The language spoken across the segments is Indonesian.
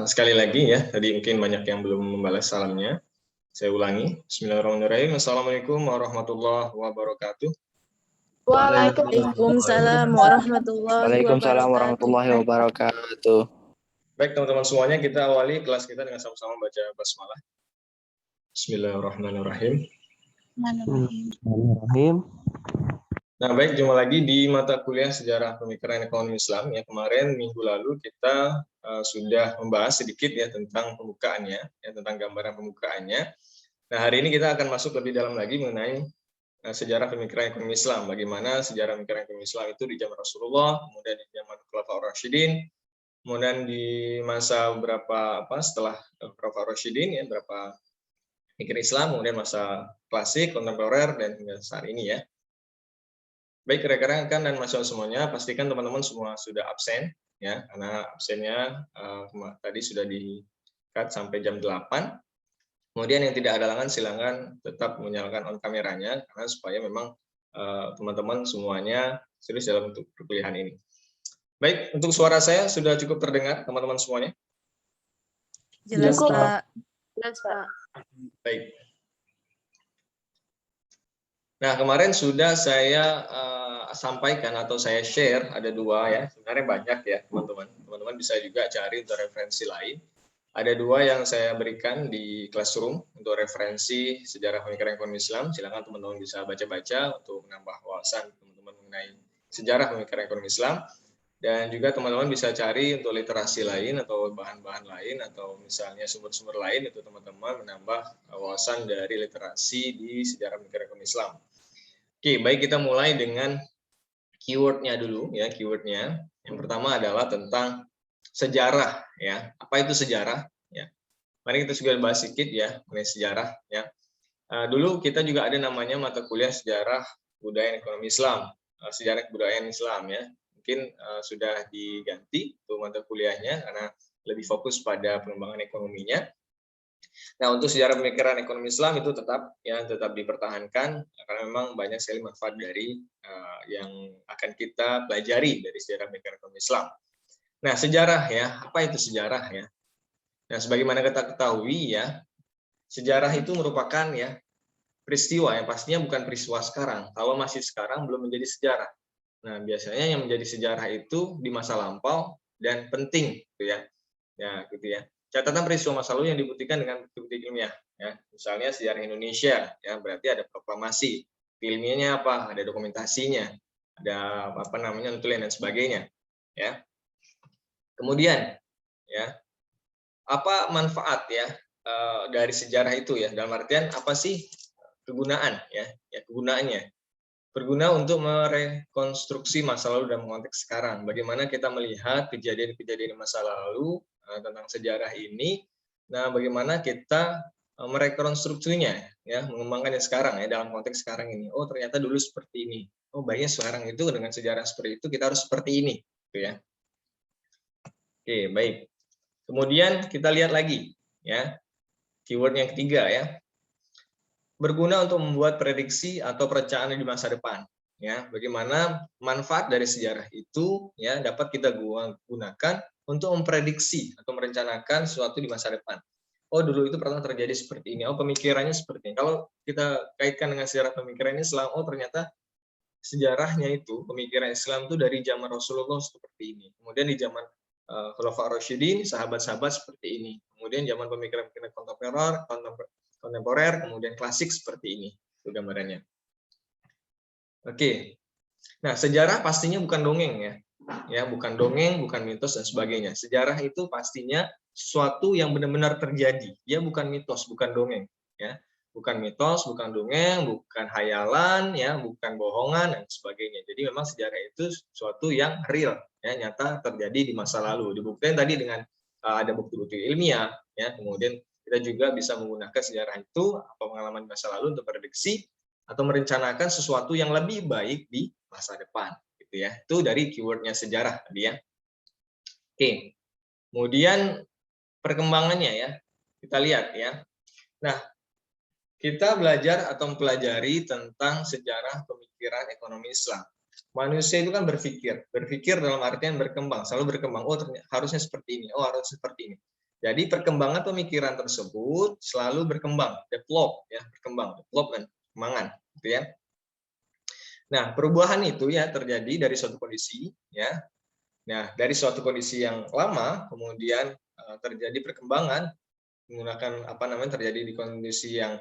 Sekali lagi ya, tadi mungkin banyak yang belum membalas salamnya. Saya ulangi. Bismillahirrahmanirrahim. Assalamualaikum warahmatullahi wabarakatuh. Waalaikumsalam warahmatullahi wabarakatuh. wabarakatuh. Baik teman-teman semuanya, kita awali kelas kita dengan sama-sama baca basmalah. Bismillahirrahmanirrahim. Nah, baik, jumpa lagi di mata kuliah Sejarah Pemikiran Ekonomi Islam. Ya, kemarin minggu lalu kita sudah membahas sedikit ya tentang pembukaannya, ya, tentang gambaran pembukaannya. Nah, hari ini kita akan masuk lebih dalam lagi mengenai sejarah pemikiran ekonomi Islam. Bagaimana sejarah pemikiran ekonomi Islam itu di zaman Rasulullah, kemudian di zaman Khulafaur Rasyidin, kemudian di masa beberapa setelah Khulafaur Rasyidin ya, berapa pikir Islam, kemudian masa klasik, kontemporer, dan hingga saat ini ya. Baik rekan-rekan dan mahasiswa semuanya, pastikan teman-teman semua sudah absen ya, karena absennya tadi sudah di-cut sampai jam 8. Kemudian yang tidak ada halangan silakan tetap menyalakan on kameranya karena supaya memang teman-teman semuanya serius dalam untuk perkuliahan ini. Baik, untuk suara saya sudah cukup terdengar teman-teman semuanya? Jelas, Pak. Jelas, Pak. Baik. Nah, kemarin sudah saya sampaikan atau saya share, ada dua ya, sebenarnya banyak ya teman-teman. Teman-teman bisa juga cari untuk referensi lain. Ada dua yang saya berikan di classroom untuk referensi sejarah pemikiran ekonomi Islam. Silakan teman-teman bisa baca-baca untuk menambah wawasan teman-teman mengenai sejarah pemikiran ekonomi Islam. Dan juga teman-teman bisa cari untuk literasi lain atau bahan-bahan lain atau misalnya sumber-sumber lain untuk teman-teman menambah wawasan dari literasi di sejarah pemikiran ekonomi Islam. Oke, baik kita mulai dengan keywordnya dulu ya, keywordnya. Yang pertama adalah tentang sejarah ya. Apa itu sejarah? Ya. Mari kita juga bahas sedikit ya mengenai sejarah ya. Dulu kita juga ada namanya mata kuliah sejarah budaya dan ekonomi Islam, sejarah kebudayaan Islam ya. Mungkin sudah diganti tuh mata kuliahnya karena lebih fokus pada pengembangan ekonominya. Nah, untuk sejarah pemikiran ekonomi Islam itu tetap dipertahankan karena memang banyak sekali manfaat dari yang akan kita pelajari dari sejarah pemikiran ekonomi Islam. Nah, sejarah ya, apa itu sejarah ya? Nah, sebagaimana kita ketahui ya, sejarah itu merupakan ya peristiwa yang pastinya bukan peristiwa sekarang. Kalau masih sekarang belum menjadi sejarah. Nah, biasanya yang menjadi sejarah itu di masa lampau dan penting gitu ya. Ya, gitu ya. Catatan peristiwa masa lalu yang dibuktikan dengan bukti ilmiah ya. Misalnya sejarah Indonesia ya, berarti ada proklamasi. Ilmiahnya apa? Ada dokumentasinya. Ada apa namanya nutulen dan sebagainya ya. Kemudian ya, apa manfaat ya dari sejarah itu ya? Dalam artian apa sih kegunaan ya? Ya kegunaannya. Berguna untuk merekonstruksi masa lalu dalam konteks sekarang. Bagaimana kita melihat kejadian-kejadian masa lalu tentang sejarah ini. Nah, bagaimana kita merekonstruksinya ya, mengembangkannya sekarang ya dalam konteks sekarang ini. Oh, ternyata dulu seperti ini. Oh, baiknya sekarang itu dengan sejarah seperti itu kita harus seperti ini, gitu ya. Oke, baik. Kemudian kita lihat lagi ya. Keyword yang ketiga ya. Berguna untuk membuat prediksi atau perencanaan di masa depan ya, bagaimana manfaat dari sejarah itu ya dapat kita gunakan untuk memprediksi atau merencanakan sesuatu di masa depan. Oh, dulu itu pernah terjadi seperti ini. Oh, pemikirannya seperti ini. Kalau kita kaitkan dengan sejarah pemikiran Islam, oh ternyata sejarahnya itu pemikiran Islam itu dari zaman Rasulullah seperti ini. Kemudian di zaman Khulafaur Rasyidin, sahabat-sahabat seperti ini. Kemudian zaman pemikiran-pemikiran kontemporer, kemudian klasik seperti ini, itu gambarannya. Oke, nah sejarah pastinya bukan dongeng ya, bukan dongeng, bukan mitos dan sebagainya. Sejarah itu pastinya sesuatu yang benar-benar terjadi, ya bukan mitos, bukan dongeng, ya, bukan mitos, bukan dongeng, bukan hayalan, ya, bukan bohongan dan sebagainya. Jadi memang sejarah itu sesuatu yang real, ya, nyata terjadi di masa lalu. Dibuktikan tadi dengan ada bukti-bukti ilmiah, ya, kemudian kita juga bisa menggunakan sejarah itu atau pengalaman masa lalu untuk prediksi atau merencanakan sesuatu yang lebih baik di masa depan, gitu ya. Itu dari keywordnya sejarah tadi ya. Oke, kemudian perkembangannya ya, kita lihat ya. Nah, kita belajar atau mempelajari tentang sejarah pemikiran ekonomi Islam. Manusia itu kan berpikir dalam artian berkembang, selalu berkembang. Oh, ternyata harusnya seperti ini. Oh, harus seperti ini. Jadi perkembangan pemikiran tersebut selalu berkembang, develop ya, berkembang, development, perkembangan, gitu ya. Nah, perubahan itu ya terjadi dari suatu kondisi ya. Nah, dari suatu kondisi yang lama kemudian terjadi perkembangan menggunakan terjadi di kondisi yang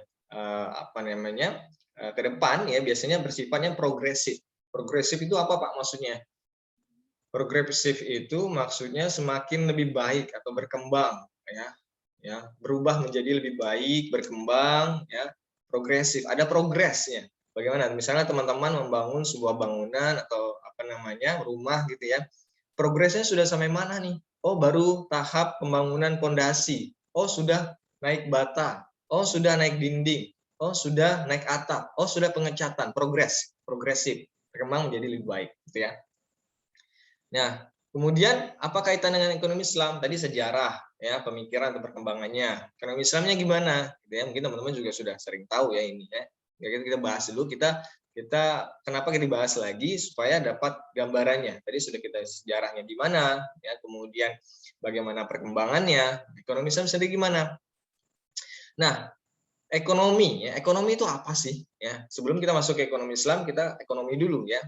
ke depan ya, biasanya bersifatnya progresif. Progresif itu apa Pak maksudnya? Progresif itu maksudnya semakin lebih baik atau berkembang ya, berubah menjadi lebih baik, berkembang ya, progresif, ada progresnya. Bagaimana? Misalnya teman-teman membangun sebuah bangunan atau rumah gitu ya. Progresnya sudah sampai mana nih? Oh, baru tahap pembangunan fondasi. Oh, sudah naik bata. Oh, sudah naik dinding. Oh, sudah naik atap. Oh, sudah pengecatan. Progresif, berkembang menjadi lebih baik gitu ya. Nah, kemudian apa kaitan dengan ekonomi Islam? Tadi sejarah, ya, pemikiran atau perkembangannya. Ekonomi Islamnya gimana? Gitu ya. Mungkin teman-teman juga sudah sering tahu ya ini ya. Kita bahas dulu, kita kenapa kita bahas lagi supaya dapat gambarannya. Tadi sudah kita sejarahnya di mana, ya, kemudian bagaimana perkembangannya. Ekonomi Islam sendiri gimana? Nah, ekonomi itu apa sih? Ya, sebelum kita masuk ke ekonomi Islam, kita ekonomi dulu ya.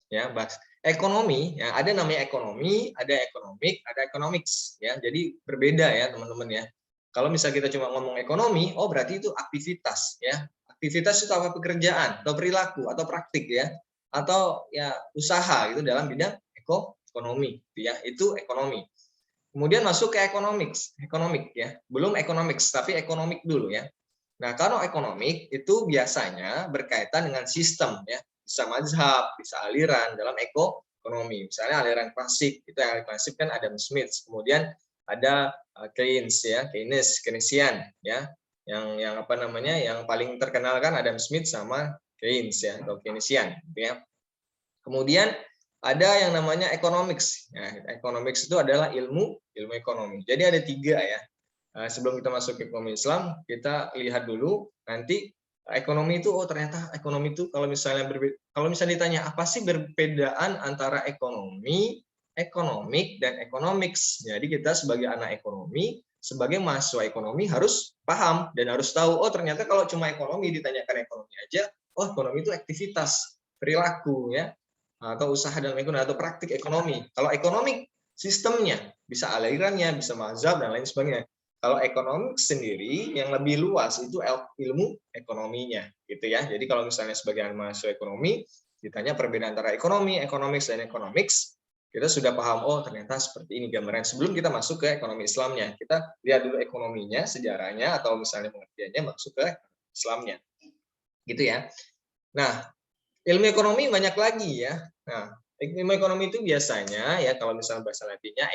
Ya, bahas ekonomi ya, ada namanya ekonomi, ada ekonomik, ada economics ya. Jadi berbeda ya teman-teman ya. Kalau misalnya kita cuma ngomong ekonomi, oh berarti itu aktivitas ya. Aktivitas itu apa, pekerjaan atau perilaku atau praktik ya, atau ya usaha gitu dalam bidang ekonomi gitu ya. Itu ekonomi. Kemudian masuk ke economic ya. Belum economics tapi ekonomik dulu ya. Nah, kalau ekonomik itu biasanya berkaitan dengan sistem ya, bisa mazhab, bisa aliran dalam ekonomi. Misalnya aliran klasik, itu aliran klasik kan Adam Smith, kemudian ada Keynes ya, Keynesian ya. Yang paling terkenal kan Adam Smith sama Keynes ya, atau Keynesian gitu ya. Kemudian ada yang namanya economics. Nah, economics itu adalah ilmu ekonomi. Jadi ada 3 ya. Sebelum kita masuk ke ekonomi Islam, kita lihat dulu nanti ekonomi itu, oh ternyata ekonomi itu kalau misalnya ditanya apa sih perbedaan antara ekonomi, economic dan economics. Jadi kita sebagai anak ekonomi, sebagai mahasiswa ekonomi harus paham dan harus tahu, oh ternyata kalau cuma ekonomi ditanyakan ekonomi aja, oh ekonomi itu aktivitas, perilaku ya, atau usaha dalam ekonomi atau praktik ekonomi. Kalau ekonomi sistemnya, bisa alirannya, bisa mazhab dan lain sebagainya. Kalau ekonomi sendiri yang lebih luas itu ilmu ekonominya, gitu ya. Jadi kalau misalnya sebagai mahasiswa ekonomi ditanya perbedaan antara ekonomi, economics dan economics, kita sudah paham, oh ternyata seperti ini gambaran. Sebelum kita masuk ke ekonomi Islamnya, kita lihat dulu ekonominya, sejarahnya atau misalnya pengertiannya, masuk ke Islamnya, gitu ya. Nah, ilmu ekonomi banyak lagi ya. Nah, ilmu ekonomi itu biasanya ya kalau misalnya bahasa Latinnya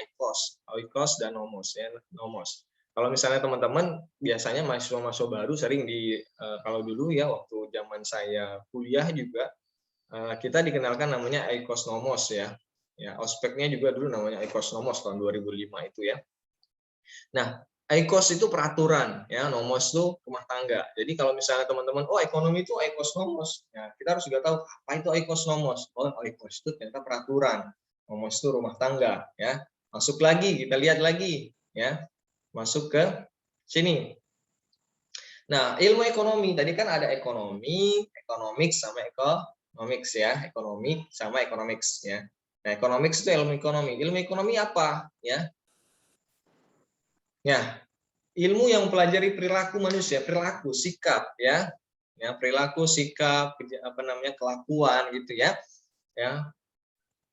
oikos dan nomos ya, nomos. Kalau misalnya teman-teman biasanya mahasiswa baru sering kalau dulu ya waktu zaman saya kuliah juga kita dikenalkan namanya oikos nomos ya. Ya, ospeknya juga dulu namanya oikos nomos tahun 2005 itu ya. Nah, oikos itu peraturan ya, nomos itu rumah tangga. Jadi kalau misalnya teman-teman, oh ekonomi itu oikos nomos, ya kita harus juga tahu apa itu oikos nomos. Oh, oikos itu ternyata peraturan, nomos itu rumah tangga ya. Masuk lagi, kita lihat lagi ya. Masuk ke sini. Nah, ilmu ekonomi tadi kan ada ekonomi, economics sama economics ya, ekonomi sama economics ya. Nah, economics itu ilmu ekonomi. Ilmu ekonomi apa ya? Ya, ilmu yang mempelajari perilaku manusia, perilaku, sikap ya. Ya, perilaku, sikap, kelakuan gitu ya. Ya,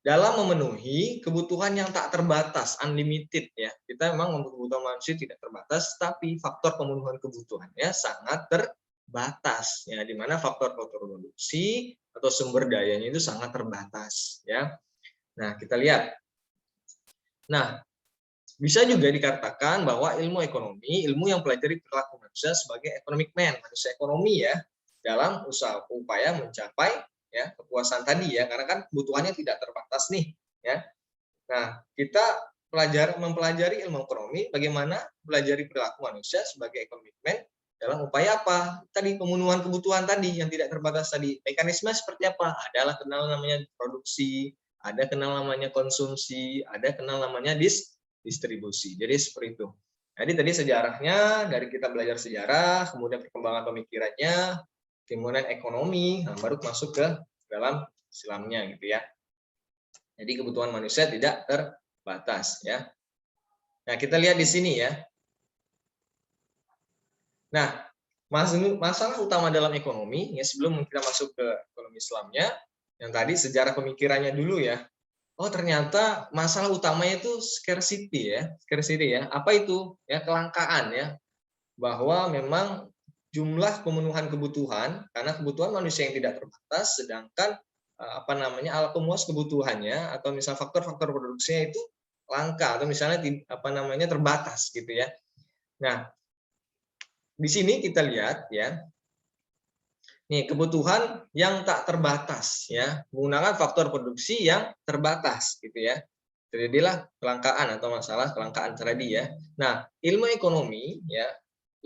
dalam memenuhi kebutuhan yang tak terbatas, unlimited ya. Kita memang kebutuhan manusia tidak terbatas, tapi faktor pemenuhan kebutuhannya sangat terbatas ya, di mana faktor-faktor produksi atau sumber dayanya itu sangat terbatas ya. Nah, kita lihat. Nah, bisa juga dikatakan bahwa ilmu ekonomi, ilmu yang pelajari perilaku manusia sebagai economic man, manusia ekonomi ya, dalam upaya mencapai ya kepuasan tadi ya, karena kan kebutuhannya tidak terbatas nih ya. Nah, kita mempelajari ilmu ekonomi bagaimana pelajari perilaku manusia sebagai economic man dalam upaya apa? Tadi pemenuhan kebutuhan tadi yang tidak terbatas tadi. Mekanisme seperti apa? Adalah kenal namanya produksi, ada kenal namanya konsumsi, ada kenal namanya distribusi. Jadi seperti itu. Jadi tadi sejarahnya, dari kita belajar sejarah, kemudian perkembangan pemikirannya, kemudian ekonomi, nah baru masuk ke dalam Islamnya gitu ya. Jadi kebutuhan manusia tidak terbatas ya. Nah, kita lihat di sini ya. Nah, masalah utama dalam ekonomi, ya sebelum kita masuk ke ekonomi Islamnya, yang tadi sejarah pemikirannya dulu ya. Oh, ternyata masalah utamanya itu scarcity ya. Scarcity ya. Apa itu? Ya, kelangkaan ya. Bahwa memang jumlah pemenuhan kebutuhan, karena kebutuhan manusia yang tidak terbatas, sedangkan alat pemuas kebutuhannya atau misal faktor-faktor produksinya itu langka atau misalnya terbatas gitu ya. Nah, di sini kita lihat ya, nih kebutuhan yang tak terbatas ya, menggunakan faktor produksi yang terbatas gitu ya. Terjadilah kelangkaan atau masalah kelangkaan tadi ya. Nah, ilmu ekonomi ya,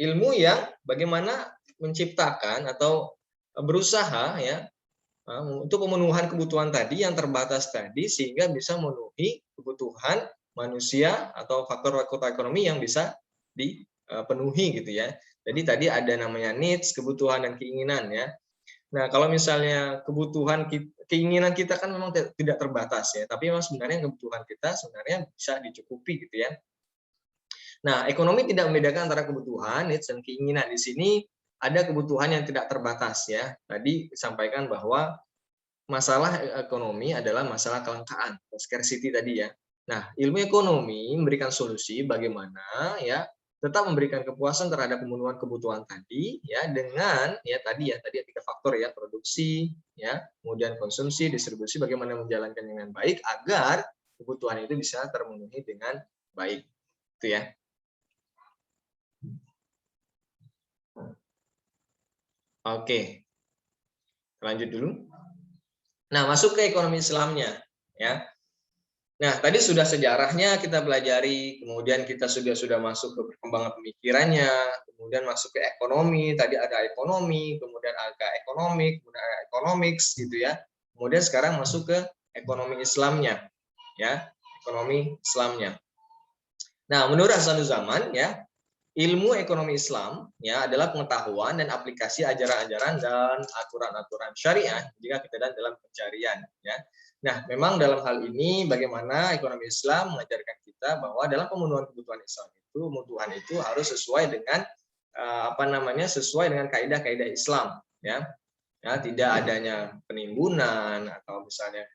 ilmu yang bagaimana menciptakan atau berusaha ya untuk pemenuhan kebutuhan tadi yang terbatas tadi sehingga bisa memenuhi kebutuhan manusia atau faktor-faktor ekonomi yang bisa dipenuhi gitu ya. Jadi tadi ada namanya needs, kebutuhan dan keinginan ya. Nah, kalau misalnya kebutuhan keinginan kita kan memang tidak terbatas ya, tapi memang sebenarnya kebutuhan kita sebenarnya bisa dicukupi gitu ya. Nah, ekonomi tidak membedakan antara kebutuhan, needs dan keinginan. Di sini ada kebutuhan yang tidak terbatas ya. Tadi disampaikan bahwa masalah ekonomi adalah masalah kelangkaan, scarcity tadi ya. Nah, ilmu ekonomi memberikan solusi bagaimana ya tetap memberikan kepuasan terhadap pemenuhan kebutuhan tadi ya dengan tadi ada 3 faktor ya, produksi ya, kemudian konsumsi, distribusi, bagaimana menjalankan dengan baik agar kebutuhan itu bisa termenuhi dengan baik. Itu ya. Oke. Lanjut dulu. Nah, masuk ke ekonomi Islamnya ya. Nah, tadi sudah sejarahnya kita pelajari, kemudian kita sudah masuk ke perkembangan pemikirannya, kemudian masuk ke ekonomi, tadi ada ekonomi, kemudian ada ekonomik, kemudian ada economics gitu ya. Kemudian sekarang masuk ke ekonomi Islamnya, ya, ekonomi Islamnya. Nah, menurut Hasanuzzan ya, ilmu ekonomi Islam ya adalah pengetahuan dan aplikasi ajaran-ajaran dan aturan-aturan syariah jika kita dalam pencarian ya. Nah, memang dalam hal ini bagaimana ekonomi Islam mengajarkan kita bahwa dalam pemenuhan kebutuhan Islam itu kebutuhan itu harus sesuai dengan sesuai dengan kaidah-kaidah Islam ya. Ya, tidak adanya penimbunan atau misalnya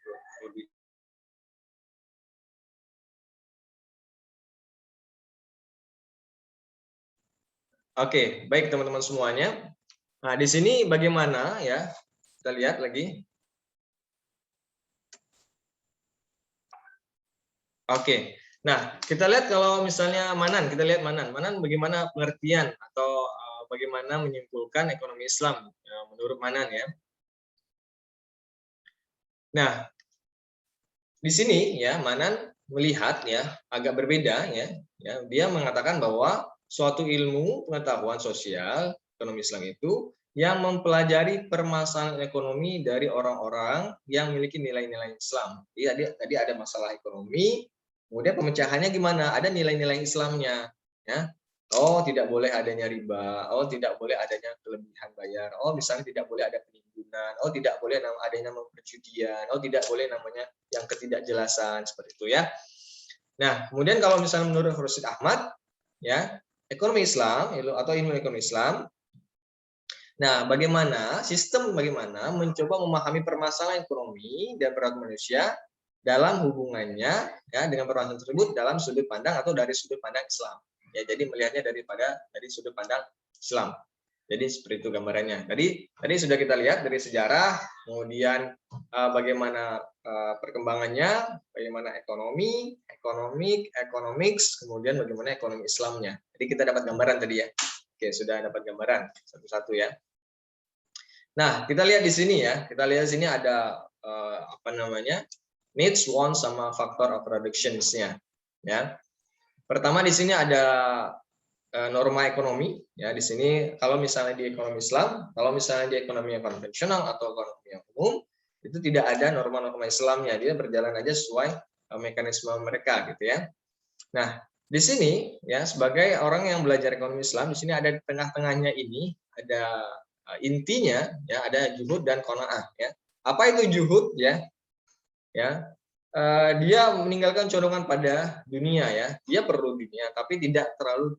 Oke, baik teman-teman semuanya. Nah, di sini bagaimana ya? Kita lihat lagi. Oke. Nah, kita lihat kalau misalnya Manan, kita lihat Manan. Manan bagaimana pengertian atau bagaimana menyimpulkan ekonomi Islam menurut Manan ya. Nah, di sini ya Manan melihat ya agak berbeda ya. Dia mengatakan bahwa suatu ilmu pengetahuan sosial ekonomi Islam itu yang mempelajari permasalahan ekonomi dari orang-orang yang memiliki nilai-nilai Islam. Jadi tadi ada masalah ekonomi, kemudian pemecahannya gimana? Ada nilai-nilai Islamnya, ya. Oh, tidak boleh adanya riba. Oh, tidak boleh adanya kelebihan bayar. Oh, misalnya tidak boleh ada penimbunan. Oh, tidak boleh adanya perjudian. Oh, tidak boleh namanya yang ketidakjelasan seperti itu ya. Nah, kemudian kalau misalnya menurut Khursyid Ahmad, ya ekonomi Islam atau ilmu ekonomi Islam. Nah, bagaimana mencoba memahami permasalahan ekonomi dan perilaku manusia dalam hubungannya ya dengan permasalahan tersebut dalam sudut pandang atau dari sudut pandang Islam. Ya, jadi melihatnya dari sudut pandang Islam. Jadi seperti itu gambarannya. Tadi sudah kita lihat dari sejarah, kemudian bagaimana perkembangannya, bagaimana ekonomi, economics, kemudian bagaimana ekonomi Islamnya. Jadi kita dapat gambaran tadi ya. Oke, sudah dapat gambaran satu-satu ya. Nah, kita lihat di sini ya. Kita lihat di sini ada needs, wants, sama factor of productions-nya. Ya. Pertama di sini ada norma ekonomi ya. Di sini kalau misalnya di ekonomi Islam, kalau misalnya di ekonomi yang konvensional atau ekonomi yang umum itu tidak ada norma-norma Islamnya, dia berjalan aja sesuai mekanisme mereka gitu ya. Nah, di sini ya sebagai orang yang belajar ekonomi Islam, di sini ada di tengah-tengahnya ini ada intinya ya, ada juhud dan qanaah ya. Apa itu juhud ya? Ya. Dia meninggalkan condongan pada dunia ya. Dia perlu dunia tapi tidak terlalu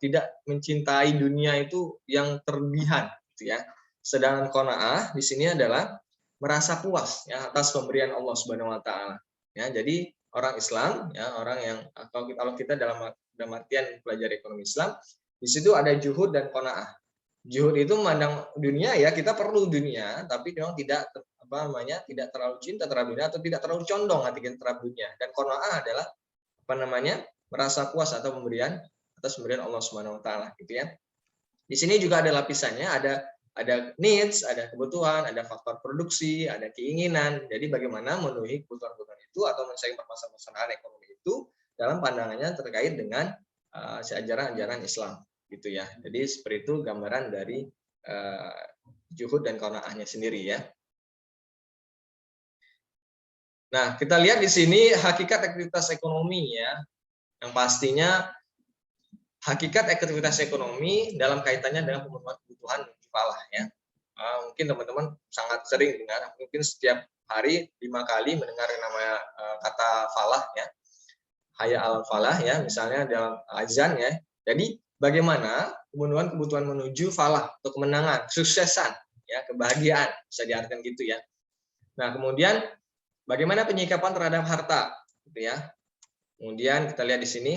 tidak mencintai dunia itu yang terlebihan gitu ya. Sedangkan qanaah di sini adalah merasa puas ya atas pemberian Allah Subhanahu wa taala. Ya, jadi orang Islam ya, orang yang kalau kita dalam artian belajar ekonomi Islam, di situ ada juhud dan qanaah. Juhud itu memandang dunia ya, kita perlu dunia, tapi memang tidak tidak terlalu cinta terhadap dunia atau tidak terlalu condong hati kita terhadap dunia. Dan qanaah adalah merasa puas atau atas pemberian Allah Subhanahu wa taala gitu ya. Di sini juga ada lapisannya, ada needs, ada kebutuhan, ada faktor produksi, ada keinginan. Jadi bagaimana memenuhi kebutuhan-kebutuhan itu atau menyelesaikan permasalahan ekonomi itu dalam pandangannya terkait dengan ajaran-ajaran Islam gitu ya. Jadi seperti itu gambaran dari juhud dan qanaahnya sendiri ya. Nah, kita lihat di sini hakikat aktivitas ekonomi ya. Yang pastinya hakikat aktivitas ekonomi dalam kaitannya dengan pemenuhan kebutuhan falah ya. Mungkin teman-teman sangat sering dengar, mungkin setiap hari 5 kali mendengar yang namanya kata falah ya. Hayya 'alal falah ya, misalnya dalam azan ya. Jadi bagaimana pemenuhan kebutuhan menuju falah atau kemenangan, kesuksesan ya, kebahagiaan bisa diartikan gitu ya. Nah, kemudian bagaimana penyikapan terhadap harta gitu ya. Kemudian kita lihat di sini.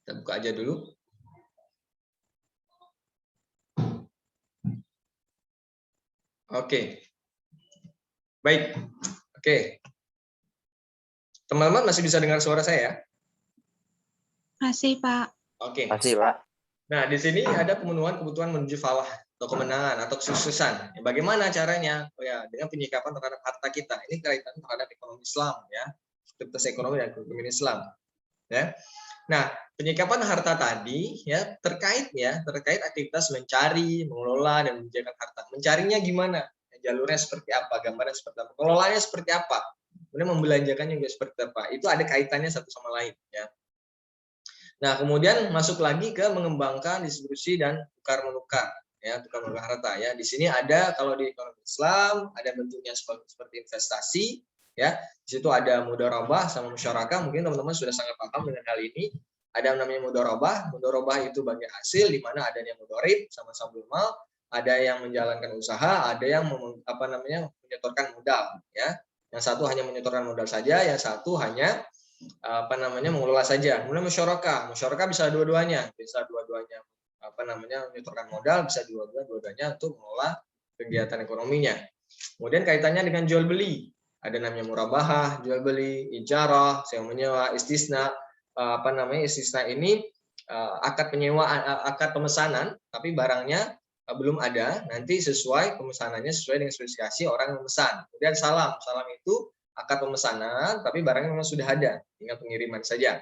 Kita buka aja dulu. Oke. Baik. Oke. Teman-teman masih bisa dengar suara saya ya? Masih, Pak. Oke. Masih, Pak. Nah, di sini ada pemenuhan kebutuhan menuju falah atau kemenangan atau kesuksesan. Bagaimana caranya? Oh ya, dengan penyikapan terhadap harta kita. Ini kaitan terhadap ekonomi Islam ya. Aktivitas ekonomi dan ekonomi Islam. Ya. Nah, penyikapan harta tadi ya terkait aktivitas mencari, mengelola dan menjaga harta. Mencarinya gimana? Jalurnya seperti apa? Gambarnya seperti apa? Pengelolaannya seperti apa? Kemudian membelanjakannya juga seperti apa? Itu ada kaitannya satu sama lain ya. Nah, kemudian masuk lagi ke mengembangkan distribusi dan tukar menukar ya, tukar menukar harta ya. Di sini ada kalau di ekonomi Islam ada bentuknya seperti investasi ya. Di situ ada mudharabah sama musyarakah. Mungkin teman-teman sudah sangat paham dengan hal ini. Ada yang namanya mudharabah. Mudharabah itu bagi hasil di mana adanya mudharib sama sabul mal, ada yang menjalankan usaha, ada yang menyetorkan modal ya. Yang satu hanya menyetorkan modal saja, yang satu hanya mengelola saja. Kemudian musyarakah bisa dua-duanya menyetorkan modal, bisa dua-duanya untuk mengelola kegiatan ekonominya. Kemudian kaitannya dengan jual beli. Ada namanya murabahah, jual beli, ijarah, sewa menyewa, istisna. Istisna ini akad penyewaan, akad pemesanan, tapi barangnya belum ada. Nanti sesuai pemesanannya sesuai dengan spesifikasi orang yang memesan. Kemudian salam itu akad pemesanan, tapi barangnya memang sudah ada, tinggal pengiriman saja.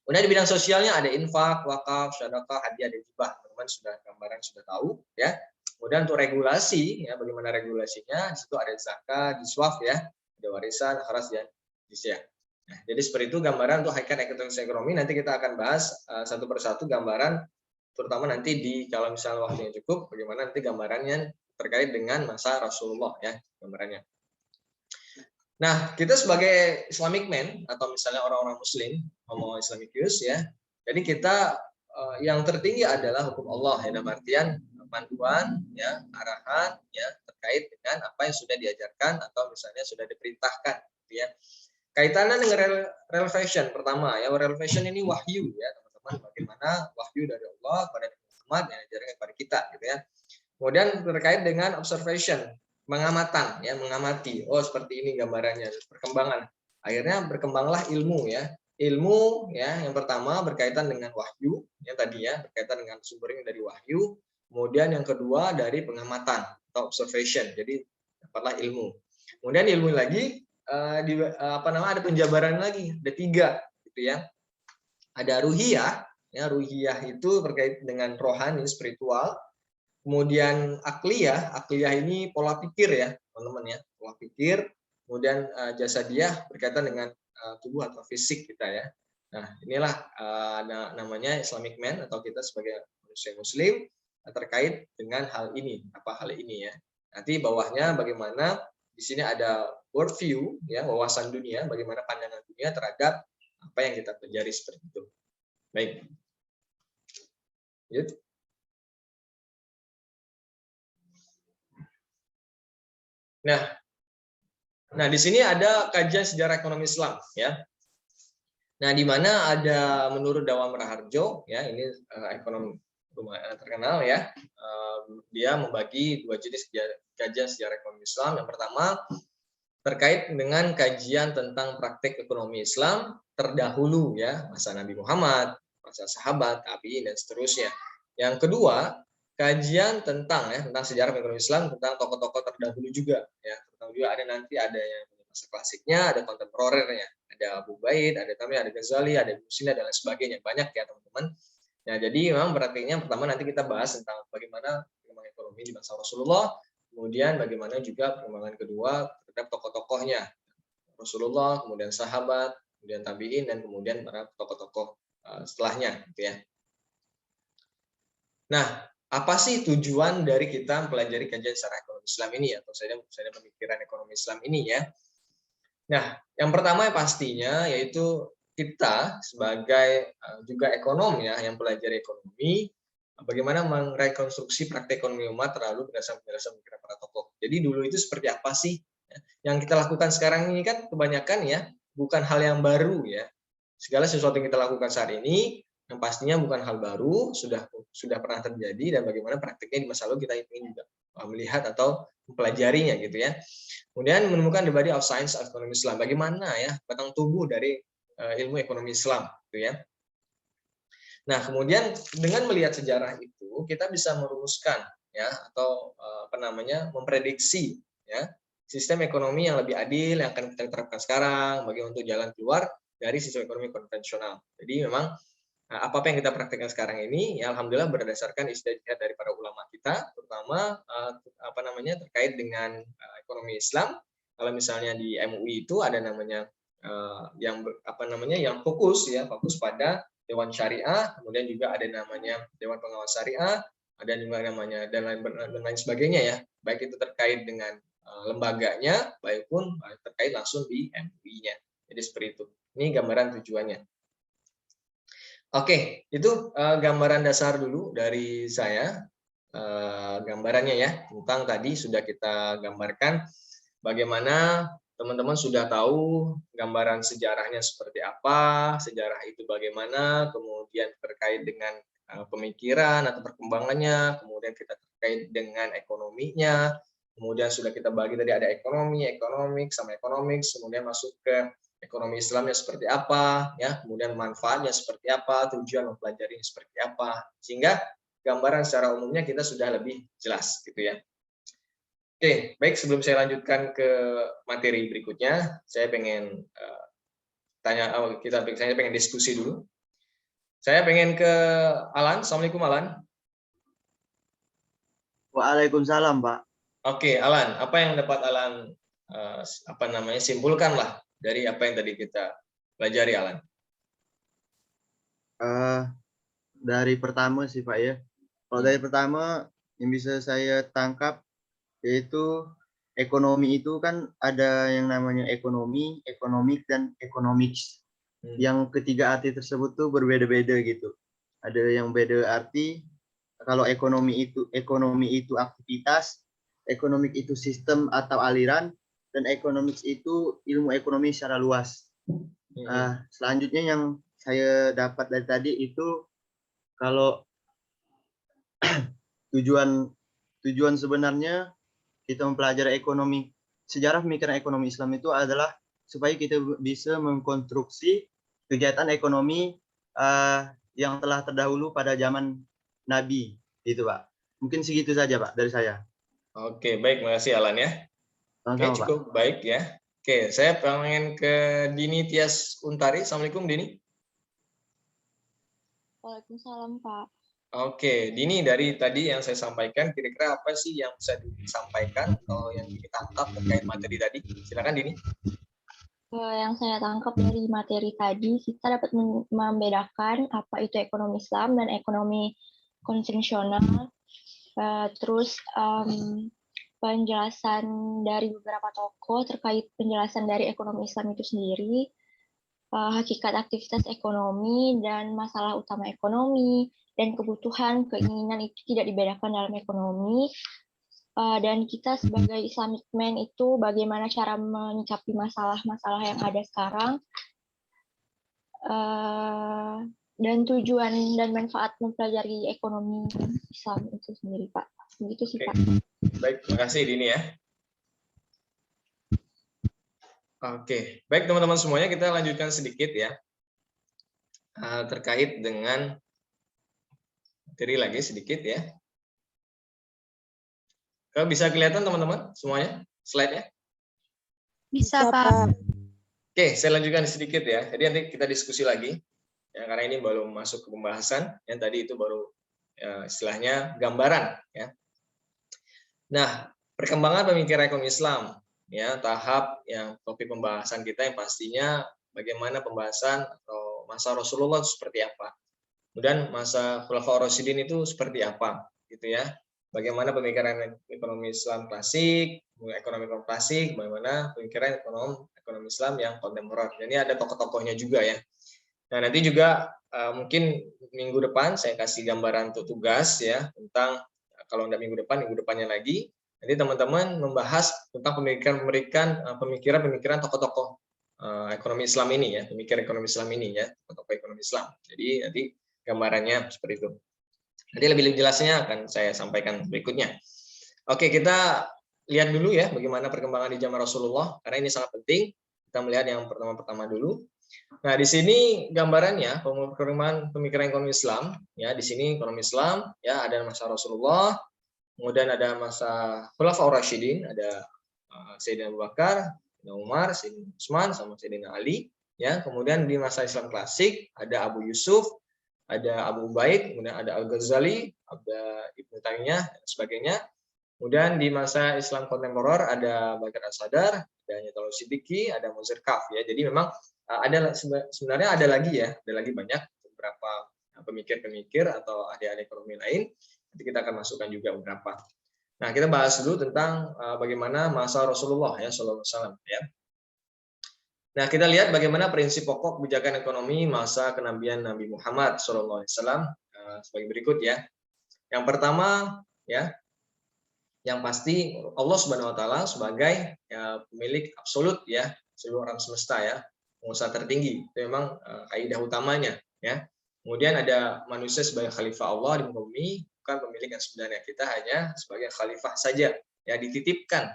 Kemudian di bidang sosialnya ada infak, wakaf, sedekah, hadiah, dan hibah. Teman-teman sudah gambaran sudah tahu ya. Kemudian untuk regulasi ya, bagaimana regulasinya? Di situ ada zakat, diswaf ya, ada warisan, kharas dan jizyah. Nah, jadi seperti itu gambaran untuk hakikat aktivitas ekonomi. Nanti kita akan bahas satu persatu gambaran, terutama nanti kalau misalnya waktunya cukup, bagaimana nanti gambarannya terkait dengan masa Rasulullah ya gambarannya. Nah, kita sebagai Islamic man atau misalnya orang-orang Muslim, homo Islamicus ya. Jadi kita yang tertinggi adalah hukum Allah ya, dalam artian panduan ya, arahan ya terkait dengan apa yang sudah diajarkan atau misalnya sudah diperintahkan gitu ya. Kaitannya dengan relevation pertama ya, relevation ini wahyu ya, teman-teman, bagaimana wahyu dari Allah pada Muhammad yang diajarkan kepada kita gitu ya. Kemudian terkait dengan observation, mengamatan ya, mengamati. Oh, seperti ini gambarannya, perkembangan. Akhirnya berkembanglah ilmu ya. Ilmu ya yang pertama berkaitan dengan wahyu yang tadi ya, berkaitan dengan sumbernya dari wahyu. Kemudian yang kedua dari pengamatan atau observation. Jadi dapatlah ilmu. Kemudian ilmu lagi ada penjabaran lagi, ada 3 gitu ya. Ada ruhiyah Ya, ruhiyah itu terkait dengan rohani, spiritual. Kemudian akliyah ini pola pikir ya, teman-teman ya, pola pikir. Kemudian jasadiyah berkaitan dengan tubuh atau fisik kita ya. Nah, inilah namanya Islamic man atau kita sebagai manusia muslim terkait dengan hal ini, apa hal ini ya. Nanti bawahnya bagaimana di sini ada world view ya, wawasan dunia, bagaimana pandangan dunia terhadap apa yang kita pelajari seperti itu. Baik. Yuk. Nah, di sini ada kajian sejarah ekonomi Islam ya. Nah, di mana ada menurut Dawam Raharjo ya, ini ekonom terkenal ya. Dia membagi dua jenis kajian sejarah ekonomi Islam. Yang pertama terkait dengan kajian tentang praktek ekonomi Islam terdahulu ya, masa Nabi Muhammad, masa sahabat, tabi'in dan seterusnya. Yang kedua, kajian tentang sejarah ekonomi Islam, tentang tokoh-tokoh terdahulu juga ya. Terdahulu ada nanti ada yang masa klasiknya, ada kontemporernya, ada Abu Baid, ada Tamim, ada Ghazali, ada Ibnu Sina dan lain sebagainya. Banyak ya teman-teman. Nah, jadi memang praktiknya pertama nanti kita bahas tentang bagaimana perkembangan ekonomi di masa Rasulullah, kemudian bagaimana juga perkembangan kedua terhadap tokoh-tokohnya, Rasulullah, kemudian sahabat, kemudian tabi'in, dan kemudian para tokoh-tokoh setelahnya gitu ya. Nah, apa sih tujuan dari kita mempelajari kajian sejarah ekonomi Islam ini atau saya pemikiran ekonomi Islam ini ya? Nah, yang pertama pastinya yaitu kita sebagai juga ekonom ya yang pelajari ekonomi, bagaimana merekonstruksi praktek ekonomi umat terlalu berdasarkan pemikiran para tokoh. Jadi dulu itu seperti apa sih? Yang kita lakukan sekarang ini kan kebanyakan ya bukan hal yang baru ya. Segala sesuatu yang kita lakukan saat ini yang pastinya bukan hal baru, sudah pernah terjadi, dan bagaimana praktiknya di masa lalu kita ingin juga melihat atau mempelajarinya gitu ya. Kemudian menemukan the body of science of economy Islam. Bagaimana ya batang tubuh dari ilmu ekonomi Islam gitu ya. Nah, kemudian dengan melihat sejarah itu kita bisa merumuskan ya atau memprediksi ya sistem ekonomi yang lebih adil yang akan kita terapkan sekarang bagi untuk jalan keluar dari sistem ekonomi konvensional. Jadi memang apa yang kita praktekkan sekarang ini ya alhamdulillah berdasarkan ijtihad dari para ulama kita, terutama terkait dengan ekonomi Islam. Kalau misalnya di MUI itu ada namanya yang fokus pada Dewan Syariah, kemudian juga ada namanya Dewan Pengawas Syariah, ada juga namanya dan lain sebagainya ya. Baik itu terkait dengan lembaganya, baik pun terkait langsung di MUI-nya. Jadi seperti itu. Ini gambaran tujuannya. Oke, itu gambaran dasar dulu dari saya. Gambarannya ya, tentang tadi sudah kita gambarkan bagaimana teman-teman sudah tahu gambaran sejarahnya seperti apa, sejarah itu bagaimana, kemudian terkait dengan pemikiran atau perkembangannya, kemudian kita terkait dengan ekonominya, kemudian sudah kita bagi tadi ada ekonomi, ekonomik, sama ekonomik, kemudian masuk ke ekonomi Islamnya seperti apa, ya, kemudian manfaatnya seperti apa, tujuan mempelajarinya seperti apa, sehingga gambaran secara umumnya kita sudah lebih jelas, gitu ya. Oke, baik, sebelum saya lanjutkan ke materi berikutnya, saya pengen saya pengen diskusi dulu. Saya pengen ke Alan. Assalamualaikum Alan. Waalaikumsalam, Pak. Oke, Alan, apa yang dapat Alan simpulkan lah dari apa yang tadi kita pelajari, Alan? Dari pertama sih, Pak ya. Kalau dari pertama yang bisa saya tangkap yaitu ekonomi itu kan ada yang namanya ekonomi, ekonomik, dan economics. Yang ketiga arti tersebut tuh berbeda-beda gitu. Ada yang beda arti. Kalau ekonomi itu aktivitas, ekonomik itu sistem atau aliran, dan economics itu ilmu ekonomi secara luas. Selanjutnya yang saya dapat dari tadi itu kalau tujuan sebenarnya kita mempelajari ekonomi, sejarah pemikiran ekonomi Islam itu adalah supaya kita bisa mengkonstruksi kegiatan ekonomi yang telah terdahulu pada zaman Nabi, gitu Pak. Mungkin segitu saja Pak dari saya. Oke, baik, makasih Alan ya. Oke, cukup baik ya. Oke, saya pengen ke Dini Tias Untari. Assalamualaikum Dini. Waalaikumsalam, Pak. Oke, Dini, dari tadi yang saya sampaikan, kira-kira apa sih yang bisa disampaikan atau yang ditangkap terkait materi tadi? Silakan, Dini. Yang saya tangkap dari materi tadi, kita dapat membedakan apa itu ekonomi Islam dan ekonomi konvensional. Terus penjelasan dari beberapa tokoh terkait penjelasan dari ekonomi Islam itu sendiri, hakikat aktivitas ekonomi dan masalah utama ekonomi, dan kebutuhan, keinginan itu tidak dibedakan dalam ekonomi. Dan kita sebagai Islamic man itu bagaimana cara menyikapi masalah-masalah yang ada sekarang, dan tujuan dan manfaat mempelajari ekonomi Islam itu sendiri, Pak. Begitu sih, Pak. Baik, terima kasih Dini ya. Oke, baik teman-teman semuanya, kita lanjutkan sedikit ya terkait dengan materi lagi sedikit ya. Kalau bisa kelihatan teman-teman semuanya slide-nya? Bisa, Pak. Oke, saya lanjutkan sedikit ya. Jadi nanti kita diskusi lagi ya, karena ini belum masuk ke pembahasan. Yang tadi itu baru ya, istilahnya gambaran ya. Nah, perkembangan pemikiran ekonomi Islam ya, tahap yang topik pembahasan kita yang pastinya bagaimana pembahasan atau masa Rasulullah itu seperti apa. Kemudian masa Khulafaur Rasyidin itu seperti apa gitu ya. Bagaimana pemikiran ekonomi Islam klasik, ekonomi klasik, bagaimana pemikiran ekonomi Islam yang kontemporer. Dan ini ada tokoh-tokohnya juga ya. Nah, nanti juga mungkin minggu depan saya kasih gambaran untuk tugas ya tentang, kalau tidak minggu depannya lagi, nanti teman-teman membahas tentang pemikiran tokoh-tokoh ekonomi Islam ini ya, pemikir ekonomi Islam ini ya, tokoh ekonomi Islam. Jadi nanti gambarannya seperti itu. Nanti lebih jelasnya akan saya sampaikan berikutnya. Oke, kita lihat dulu ya bagaimana perkembangan di zaman Rasulullah, karena ini sangat penting. Kita melihat yang pertama-pertama dulu. Nah, di sini gambarannya perkembangan pemikiran ekonomi Islam ya. Di sini ekonomi Islam ya, ada masa Rasulullah, kemudian ada masa Khulafaur Rasyidin, ada Sayyidina Abu Bakar, Sayyidina Umar, Sayyidina Utsman, sama Sayyidina Ali ya. Kemudian di masa Islam klasik ada Abu Yusuf, ada Abu Ubaid, kemudian ada Al-Ghazali, ada Ibnu Taimiyah dan sebagainya. Kemudian di masa Islam kontemporer ada Bakar As-Sadar, ada Nyatol Siddiqi, ada Muzir Kaf ya. Jadi memang sebenarnya ada lagi ya, ada lagi banyak beberapa pemikir-pemikir atau ahli-ahli ekonomi lain. Nanti kita akan masukkan juga beberapa. Nah, kita bahas dulu tentang bagaimana masa Rasulullah ya sallallahu alaihi wasallam ya. Nah, kita lihat bagaimana prinsip pokok kebijakan ekonomi masa kenabian Nabi Muhammad sallallahu alaihi wasallam sebagai berikut ya. Yang pertama ya, yang pasti Allah Subhanahu wa taala sebagai pemilik absolut ya, seluruh alam semesta ya, penguasa tertinggi. Itu memang kaidah utamanya ya. Kemudian ada manusia sebagai khalifah Allah di bumi, bukan pemilik yang sebenarnya. Kita hanya sebagai khalifah saja ya, dititipkan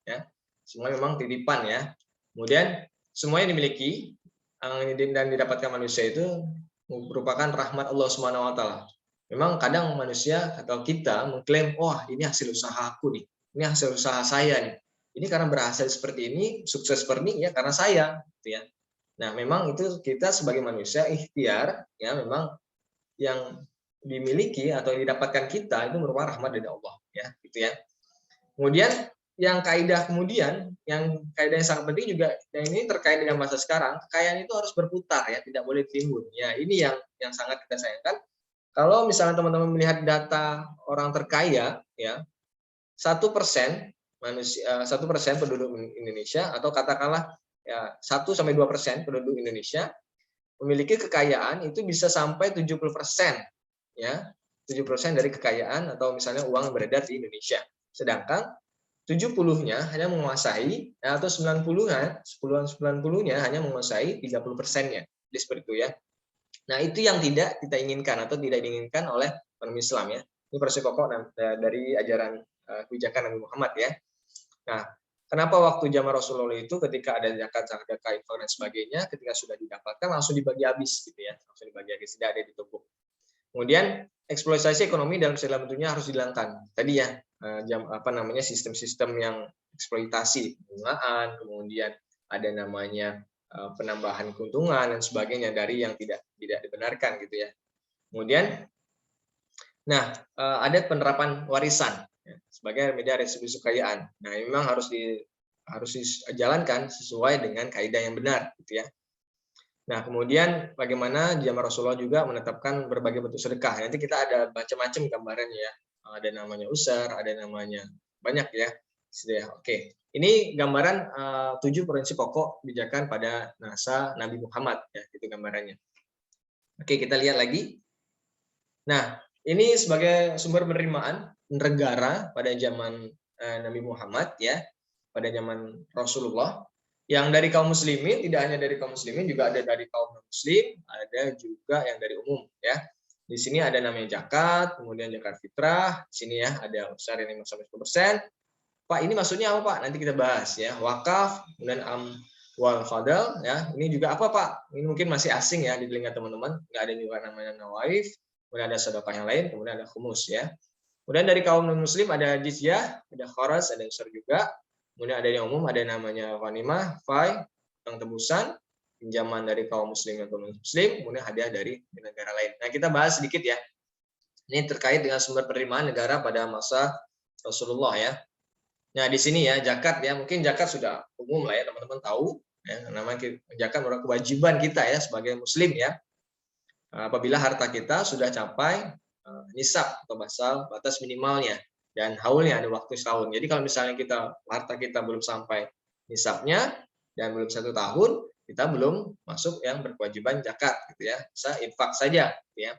ya. Semua memang titipan ya. Kemudian semua yang dimiliki dan didapatkan manusia itu merupakan rahmat Allah Subhanahu wa taala. Memang kadang manusia atau kita mengklaim, wah ini hasil usaha aku nih, ini hasil usaha saya nih. Ini karena berhasil seperti ini, sukses seperti ini ya karena saya, gitu ya. Nah, memang itu kita sebagai manusia ikhtiar ya, memang yang dimiliki atau yang didapatkan kita itu merupakan rahmat dari Allah ya, gitu ya. Kemudian yang kaidah yang sangat penting juga, dan ini terkait dengan masa sekarang, kekayaan itu harus berputar ya, tidak boleh timbun. Ya, ini yang sangat kita sayangkan. Kalau misalnya teman-teman melihat data orang terkaya ya, 1% manusia, 1% penduduk Indonesia, atau katakanlah ya 1-2% penduduk Indonesia memiliki kekayaan itu bisa sampai 70% ya, 70% dari kekayaan atau misalnya uang yang beredar di Indonesia. Sedangkan 70-nya hanya menguasai atau 90-nya hanya menguasai 30%-nya. Jadi seperti itu ya. Nah, itu yang tidak kita inginkan atau tidak diinginkan oleh ekonomi Islam ya. Ini prinsip pokok dari ajaran kebijakan Nabi Muhammad ya. Nah, kenapa waktu zaman Rasulullah itu ketika ada zakat, sedekah, infak dan sebagainya, ketika sudah didapatkan langsung dibagi habis gitu ya. Langsung dibagi habis, tidak ada ditumpuk. Kemudian eksploitasi ekonomi dalam segala bentuknya harus dihilangkan. Tadi ya, sistem-sistem yang eksploitasi penggunaan, kemudian ada namanya penambahan keuntungan dan sebagainya dari yang tidak tidak dibenarkan gitu ya. Kemudian, nah ada penerapan warisan ya, sebagai media redistribusi kekayaan. Nah, ini memang harus dijalankan sesuai dengan kaidah yang benar gitu ya. Nah, kemudian bagaimana zaman Rasulullah juga menetapkan berbagai bentuk sedekah. Nanti kita ada macam-macam gambarannya ya. Ada namanya usar, ada namanya banyak ya. Sudah, oke. Ini gambaran 7 prinsip pokok kebijakan pada masa Nabi Muhammad ya, itu gambarannya. Oke, kita lihat lagi. Nah, ini sebagai sumber penerimaan negara pada zaman Nabi Muhammad ya, pada zaman Rasulullah. Yang dari kaum muslimin, tidak hanya dari kaum muslimin, juga ada dari kaum non-muslim, ada juga yang dari umum ya. Di sini ada namanya zakat, kemudian zakat fitrah, di sini ya ada besar ini 5-10%. Pak, ini maksudnya apa, Pak? Nanti kita bahas ya. Wakaf, kemudian amwal fadl ya. Ini juga apa, Pak? Ini mungkin masih asing ya di telinga teman-teman. Enggak ada juga namanya nawaif, kemudian ada sedekah yang lain, kemudian ada khumus ya. Kemudian dari kaum non-muslim ada jizyah, ada kharaj, ada usur juga. Kemudian ada yang umum, ada namanya ghanimah, fai, utang tebusan, pinjaman dari kaum muslim atau non-muslim, kemudian hadiah dari negara lain. Nah, kita bahas sedikit ya. Ini terkait dengan sumber penerimaan negara pada masa Rasulullah ya. Nah, di sini ya zakat ya, mungkin zakat sudah umum lah ya, teman-teman tahu ya, namanya zakat merupakan kewajiban kita ya sebagai muslim ya. Apabila harta kita sudah capai nisab atau batas minimalnya dan haulnya ada waktu setahun. Jadi kalau misalnya harta kita belum sampai nisabnya dan belum 1 tahun, kita belum masuk yang berkewajiban zakat gitu ya. Bisa infak saja gitu ya.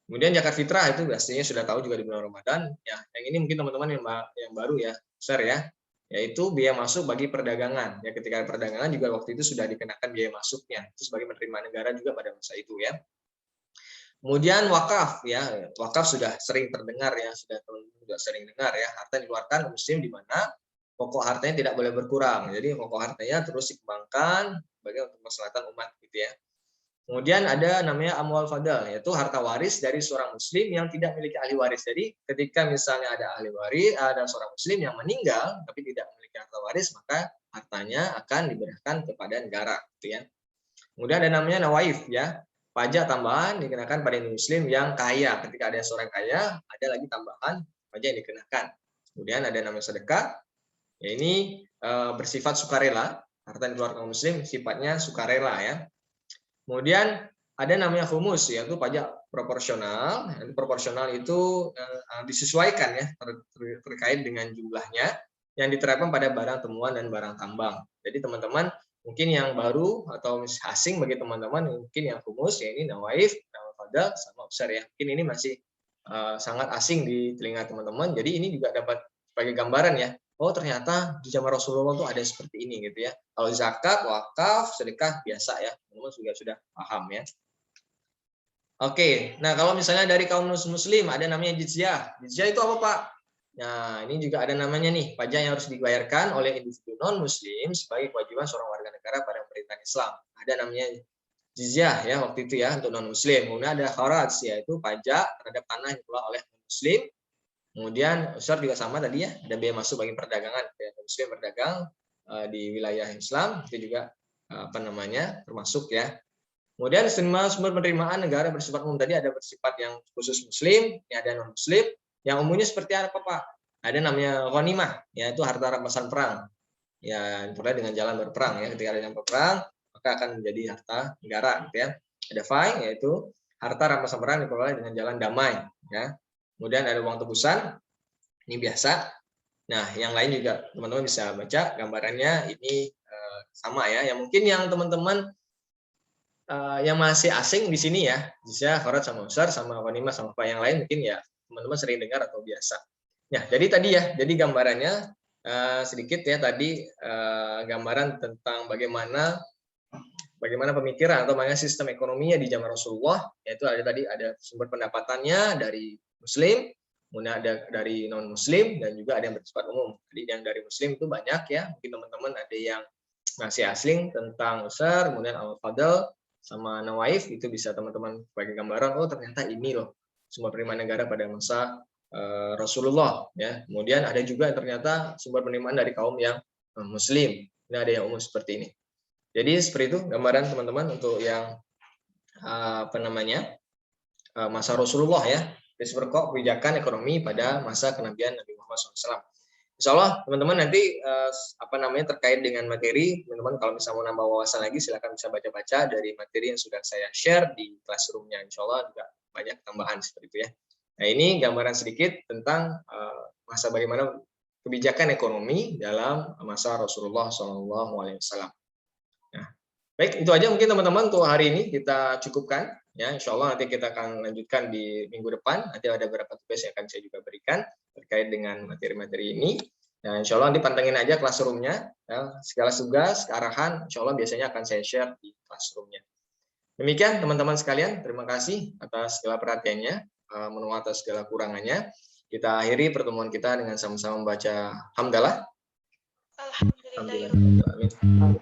Kemudian zakat fitrah itu biasanya sudah tahu juga di bulan Ramadan ya. Yang ini mungkin teman-teman yang baru ya, share ya. Yaitu biaya masuk bagi perdagangan. Ya, ketika perdagangan juga waktu itu sudah dikenakan biaya masuknya. Itu sebagai penerimaan negara juga pada masa itu ya. Kemudian wakaf ya, wakaf sudah sering terdengar ya, sudah sering dengar ya, harta dikeluarkan muslim di mana pokok hartanya tidak boleh berkurang. Jadi pokok hartanya terus dikembangkan sebagai untuk kemaslahatan umat gitu ya. Kemudian ada namanya amwal fadl, yaitu harta waris dari seorang muslim yang tidak memiliki ahli waris. Jadi ketika misalnya ada ahli waris, ada seorang muslim yang meninggal tapi tidak memiliki harta waris, maka hartanya akan diberikan kepada negara gitu ya. Kemudian ada namanya nawaif ya. Pajak tambahan dikenakan pada muslim yang kaya. Ketika ada seorang kaya, ada lagi tambahan pajak yang dikenakan. Kemudian ada namanya sedekah. Ya, ini bersifat sukarela. Harta yang dikeluarkan muslim sifatnya sukarela ya. Kemudian ada namanya khumus, yaitu pajak proporsional. Proporsional itu disesuaikan ya terkait dengan jumlahnya yang diterapkan pada barang temuan dan barang tambang. Jadi teman-teman mungkin yang baru atau asing bagi teman-teman, mungkin yang khumus ya ini nawaif, nawal fadl sama usar ya. Mungkin ini masih sangat asing di telinga teman-teman. Jadi ini juga dapat sebagai gambaran ya. Oh, ternyata di zaman Rasulullah itu ada seperti ini gitu ya. Kalau zakat, wakaf, sedekah biasa ya. Teman-teman juga sudah paham ya. Oke, nah kalau misalnya dari kaum muslim ada namanya jizyah. Jizyah itu apa, Pak? Nah, ini juga ada namanya nih, pajak yang harus dibayarkan oleh individu non-muslim sebagai kewajiban seorang warga negara pada pemerintahan Islam. Ada namanya jizyah ya waktu itu ya untuk non-muslim. Kemudian ada kharaj, yaitu pajak terhadap tanah yang dikelola oleh non-muslim. Kemudian usar juga sama tadi ya, ada biaya masuk bagi perdagangan. Muslim berdagang di wilayah Islam itu juga termasuk ya. Kemudian sumber penerimaan negara bersifat umum tadi ada bersifat yang khusus muslim, ini ada non muslim. Yang umumnya seperti apa, Pak? Ada namanya ghanimah, yaitu harta rampasan perang. Ya, diperoleh dengan jalan berperang ya. Ketika ada yang berperang, maka akan menjadi harta negara gitu ya. Ada fai, yaitu harta rampasan perang diperoleh dengan jalan damai ya. Kemudian ada uang tebusan, ini biasa. Nah, yang lain juga teman-teman bisa baca gambarannya ini sama ya. Yang mungkin yang teman-teman yang masih asing di sini ya, bisa kharaj sama usar sama ghanimah sama apa yang lain mungkin ya teman-teman sering dengar atau biasa. Ya, jadi tadi ya, jadi gambarannya sedikit ya tadi gambaran tentang bagaimana pemikiran atau bagaimana sistem ekonominya di zaman Rasulullah, yaitu ada sumber pendapatannya dari muslim, kemudian ada dari non muslim dan juga ada yang bersifat umum. Jadi yang dari muslim itu banyak ya, mungkin teman-teman ada yang masih asing tentang usar, kemudian al-fadl sama nawaif, itu bisa teman-teman bagi gambaran, oh ternyata ini loh sumber penerimaan negara pada masa Rasulullah ya. Kemudian ada juga ternyata sumber penerimaan dari kaum yang muslim. Ini ada yang umum seperti ini. Jadi seperti itu gambaran teman-teman untuk yang masa Rasulullah ya, reciprocal kebijakan ekonomi pada masa kenabian Nabi Muhammad SAW. Insya Allah teman-teman nanti terkait dengan materi, teman-teman kalau misalnya mau nambah wawasan lagi silakan bisa baca-baca dari materi yang sudah saya share di classroom-nya. Insya Allah juga banyak tambahan seperti itu ya. Nah ini gambaran sedikit tentang masa bagaimana kebijakan ekonomi dalam masa Rasulullah SAW. Nah, baik itu aja mungkin teman-teman untuk hari ini kita cukupkan. Ya, insya Allah nanti kita akan lanjutkan di minggu depan. Nanti ada beberapa tugas yang akan saya juga berikan terkait dengan materi-materi ini. Nah, insya Allah nanti pantengin aja classroom-nya. Ya, segala tugas, arahan, insya Allah biasanya akan saya share di classroom-nya. Demikian teman-teman sekalian, terima kasih atas segala perhatiannya, mohon maaf atas segala kurangannya. Kita akhiri pertemuan kita dengan sama-sama membaca hamdalah. Alhamdulillah.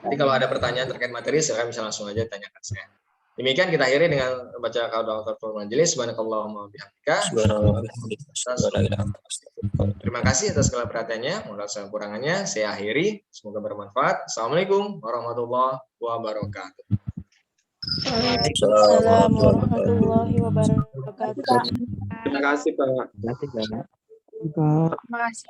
Nanti kalau ada pertanyaan terkait materi, silakan bisa langsung aja tanyakan saya. Demikian kita akhiri dengan membaca qadar majelis. Subhanakallahumma bihamdika. Terima kasih atas segala perhatiannya. Mohon maaf segala kurangannya. Saya akhiri. Semoga bermanfaat. Assalamualaikum warahmatullahi wabarakatuh. Waalaikumsalam warahmatullahi wabarakatuh. Terima kasih Pak. Terima kasih.